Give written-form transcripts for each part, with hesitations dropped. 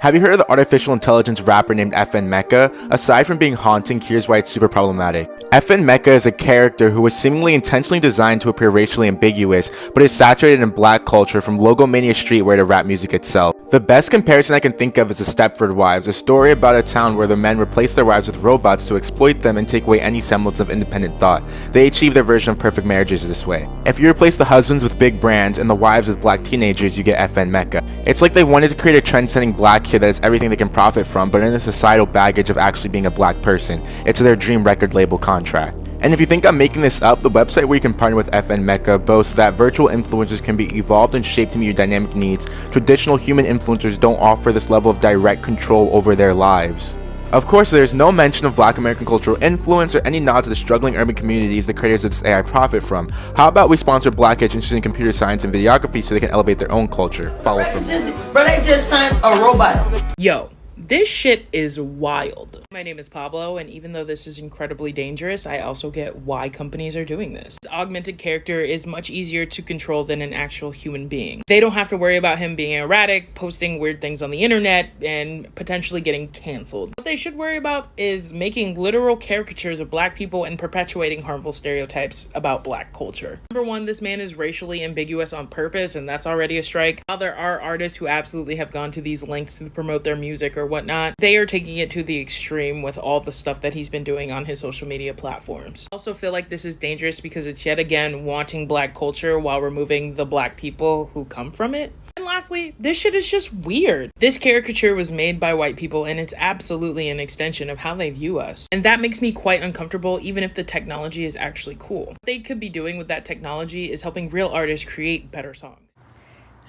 Have you heard of the artificial intelligence rapper named FN Meka? Aside from being haunting, here's why it's super problematic. FN Meka is a character who was seemingly intentionally designed to appear racially ambiguous, but is saturated in black culture from Logomania Streetwear to rap music itself. The best comparison I can think of is the Stepford Wives, a story about a town where the men replace their wives with robots to exploit them and take away any semblance of independent thought. They achieve their version of perfect marriages this way. If you replace the husbands with big brands and the wives with black teenagers, you get FN Meka. It's like they wanted to create a trend-setting black kid that is everything they can profit from, but in the societal baggage of actually being a black person. It's their dream record label contract. And if you think I'm making this up, the website where you can partner with FN Meka boasts that virtual influencers can be evolved and shaped to meet your dynamic needs. Traditional human influencers don't offer this level of direct control over their lives. Of course, there is no mention of Black American cultural influence or any nod to the struggling urban communities the creators of this AI profit from. How about we sponsor black kids interested in computer science and videography so they can elevate their own culture? Follow from me. Bro, they just signed a robot. Yo, this shit is wild. My name is Pablo, and even though this is incredibly dangerous, I also get why companies are doing this. This augmented character is much easier to control than an actual human being. They don't have to worry about him being erratic, posting weird things on the internet, and potentially getting canceled. What they should worry about is making literal caricatures of black people and perpetuating harmful stereotypes about black culture. Number one, this man is racially ambiguous on purpose, and that's already a strike. While there are artists who absolutely have gone to these lengths to promote their music or whatnot, they are taking it to the extreme with all the stuff that he's been doing on his social media platforms. I also feel like this is dangerous because it's yet again wanting black culture while removing the black people who come from it. And lastly, this shit is just weird. This caricature was made by white people, and it's absolutely an extension of how they view us. And that makes me quite uncomfortable, even if the technology is actually cool. What they could be doing with that technology is helping real artists create better songs.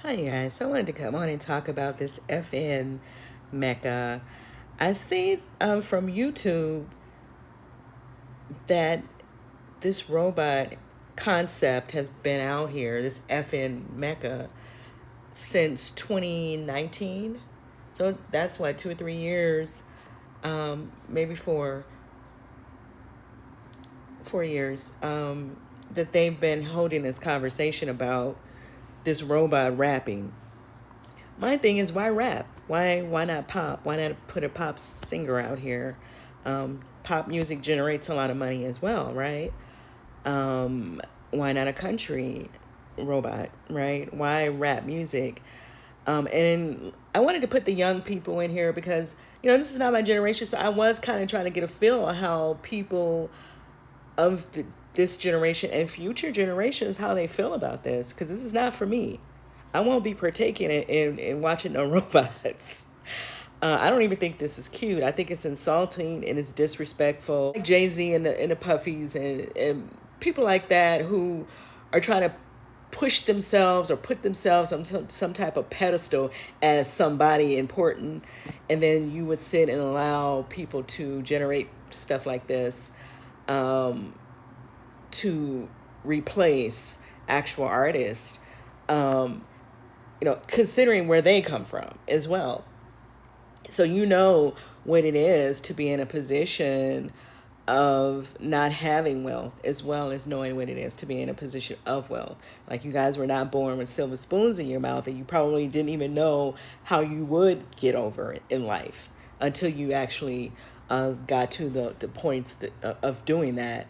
Hi guys, so I wanted to come on and talk about this FN Meka. I see from YouTube that this robot concept has been out here, this FN Meka, since 2019. So that's what, 2 or 3 years, maybe 4 years, that they've been holding this conversation about this robot rapping. My thing is, why rap? Why not pop? Why not put a pop singer out here? Pop music generates a lot of money as well, right? Why not a country robot, right? Why rap music? And I wanted to put the young people in here because, this is not my generation, so I was kind of trying to get a feel on how people of this generation and future generations, how they feel about this, because this is not for me. I won't be partaking in watching no robots. I don't even think this is cute. I think it's insulting and it's disrespectful. Like Jay-Z and the Puffies and people like that who are trying to push themselves or put themselves on some type of pedestal as somebody important. And then you would sit and allow people to generate stuff like this to replace actual artists. Considering where they come from as well. So what it is to be in a position of not having wealth, as well as knowing what it is to be in a position of wealth. Like, you guys were not born with silver spoons in your mouth, and you probably didn't even know how you would get over it in life until you actually got to the points of doing that.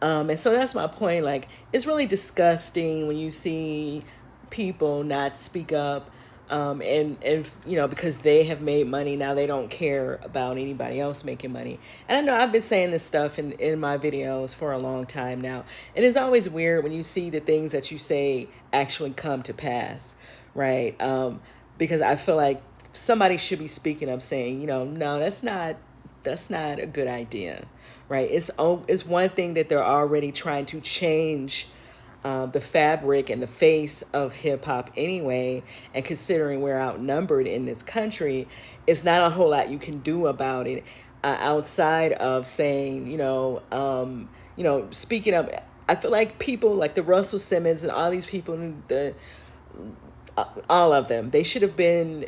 And so that's my point. Like, it's really disgusting when you see people not speak up, and because they have made money, now they don't care about anybody else making money. And I know I've been saying this stuff in my videos for a long time now, and it's always weird when you see the things that you say actually come to pass, right? Because I feel like somebody should be speaking up, saying, no, that's not a good idea, right? It's one thing that they're already trying to change the fabric and the face of hip hop anyway, and considering we're outnumbered in this country, it's not a whole lot you can do about it outside of saying, speaking up. I feel like people like the Russell Simmons and all these people, all of them, they should have been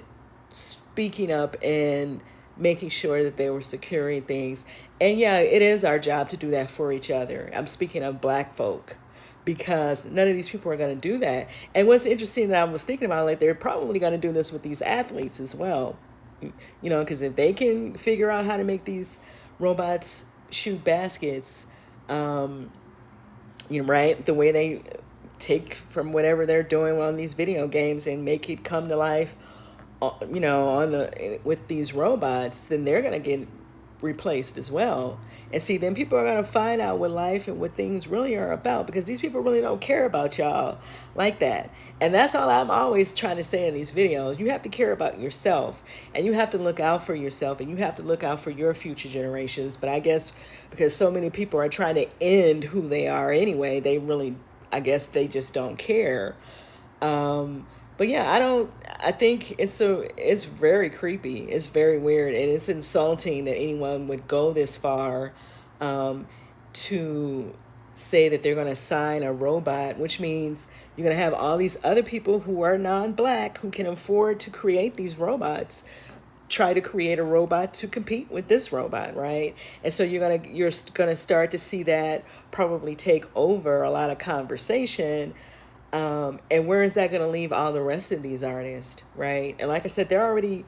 speaking up and making sure that they were securing things. And yeah, it is our job to do that for each other. I'm speaking of black folk, because none of these people are going to do that. And what's interesting that I was thinking about, like, they're probably going to do this with these athletes as well. You know, because if they can figure out how to make these robots shoot baskets, you know, right, the way they take from whatever they're doing on these video games and make it come to life, you know, on the with these robots, then they're gonna get replaced as well. And see, then people are gonna find out what life and what things really are about, because these people really don't care about y'all like that. And that's all I'm always trying to say in these videos. You have to care about yourself, and you have to look out for yourself, and you have to look out for your future generations. But I guess because so many people are trying to end who they are anyway, they really, I guess they just don't care. But yeah, I think it's very creepy. It's very weird, and it's insulting that anyone would go this far, to say that they're going to sign a robot, which means you're going to have all these other people who are non-black who can afford to create these robots try to create a robot to compete with this robot, right? And so you're gonna start to see that probably take over a lot of conversation. And where is that going to leave all the rest of these artists, right? And like I said, they're already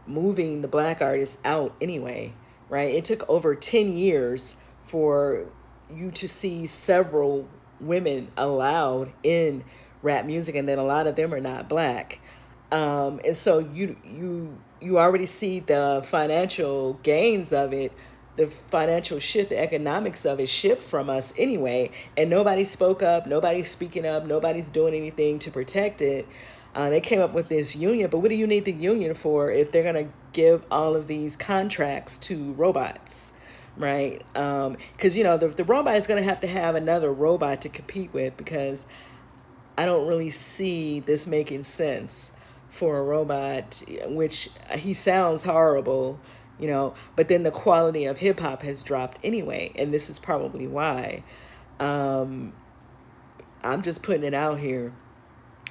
moving the black artists out anyway, right? It took over 10 years for you to see several women allowed in rap music, and then a lot of them are not black. And so you already see the financial gains of it, the financial shift, the economics of it shift from us anyway, and nobody spoke up, nobody's speaking up, nobody's doing anything to protect it. They came up with this union, but what do you need the union for if they're gonna give all of these contracts to robots, right? Because you know the robot is gonna have to have another robot to compete with, because I don't really see this making sense for a robot, which he sounds horrible, you know, but then the quality of hip hop has dropped anyway, and this is probably why. I'm just putting it out here.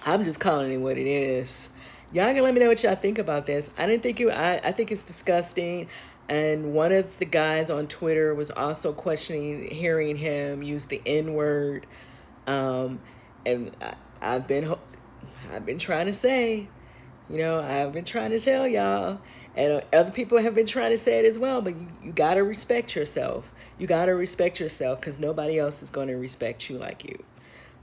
I'm just calling it what it is. Y'all can let me know what y'all think about this. I didn't think I think it's disgusting. And one of the guys on Twitter was also questioning hearing him use the N word. And I've been trying to say, you know, I've been trying to tell y'all, and other people have been trying to say it as well. But you gotta respect yourself. You gotta respect yourself, because nobody else is going to respect you like you.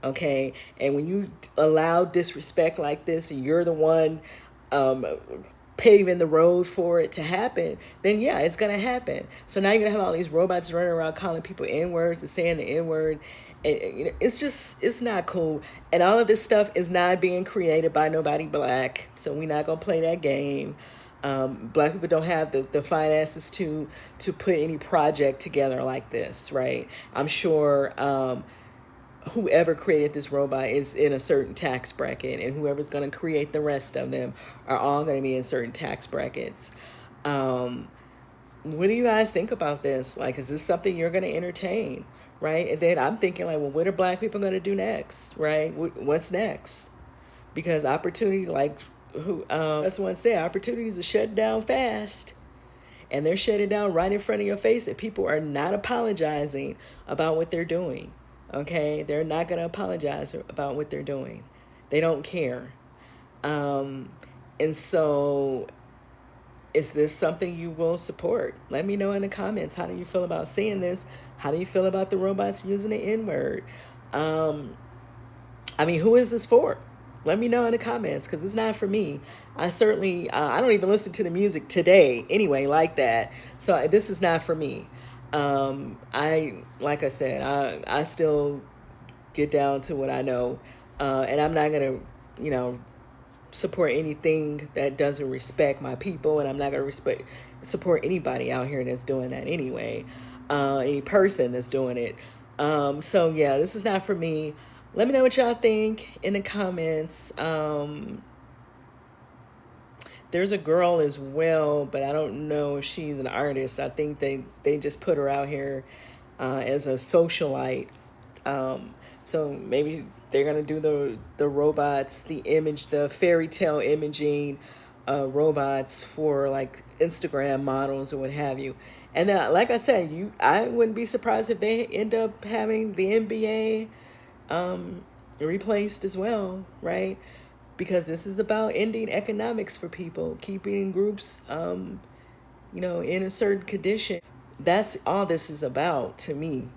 Okay, and when you allow disrespect like this, and you're the one paving the road for it to happen, then yeah, it's gonna happen. So now you're gonna have all these robots running around calling people N-words and saying the N-word. And, you know, it's not cool. And all of this stuff is not being created by nobody black, so we're not gonna play that game. Black people don't have the finances to put any project together like this, right? I'm sure whoever created this robot is in a certain tax bracket, and whoever's going to create the rest of them are all going to be in certain tax brackets. What do you guys think about this? Like, is this something you're going to entertain, right? And then I'm thinking, like, well, what are black people going to do next, right? What's next? Because opportunity, like that's one said, opportunities are shut down fast. And they're shutting down right in front of your face, and people are not apologizing about what they're doing. Okay, they're not going to apologize about what they're doing. They don't care. And so is this something you will support? Let me know in the comments. How do you feel about seeing this? How do you feel about the robots using the N-word? I mean, who is this for? Let me know in the comments, because it's not for me. I certainly, I don't even listen to the music today anyway like that. So this is not for me. Like I said, I still get down to what I know, and I'm not gonna, you know, support anything that doesn't respect my people, and I'm not gonna support anybody out here that's doing that anyway, any person that's doing it. So yeah, this is not for me. Let me know what y'all think in the comments. There's a girl as well, but I don't know if she's an artist. I think they just put her out here as a socialite. So maybe they're gonna do the robots, the fairy tale imaging robots for like Instagram models or what have you. And then, like I said, I wouldn't be surprised if they end up having the NBA replaced as well, right? because this is about ending economics for people, keeping groups, in a certain condition. That's all this is about to me.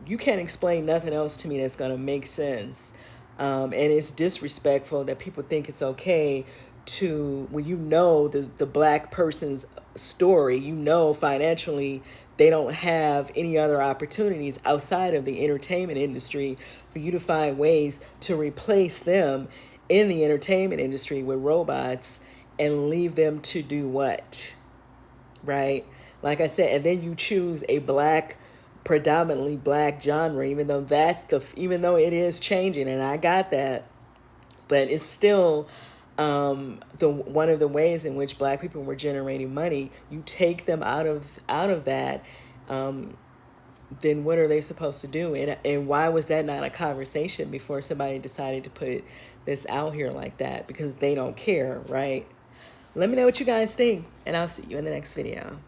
You can't explain nothing else to me that's going to make sense. And it's disrespectful that people think it's okay to, when you know the black person's story, financially they don't have any other opportunities outside of the entertainment industry, for you to find ways to replace them in the entertainment industry with robots and leave them to do what? Right? Like I said, and then you choose a predominantly black genre, even though it is changing, and I got that, but it's still the one of the ways in which black people were generating money. You take them out of that, then what are they supposed to do? And why was that not a conversation before somebody decided to put this out here like that? Because they don't care, right? Let me know what you guys think, and I'll see you in the next video.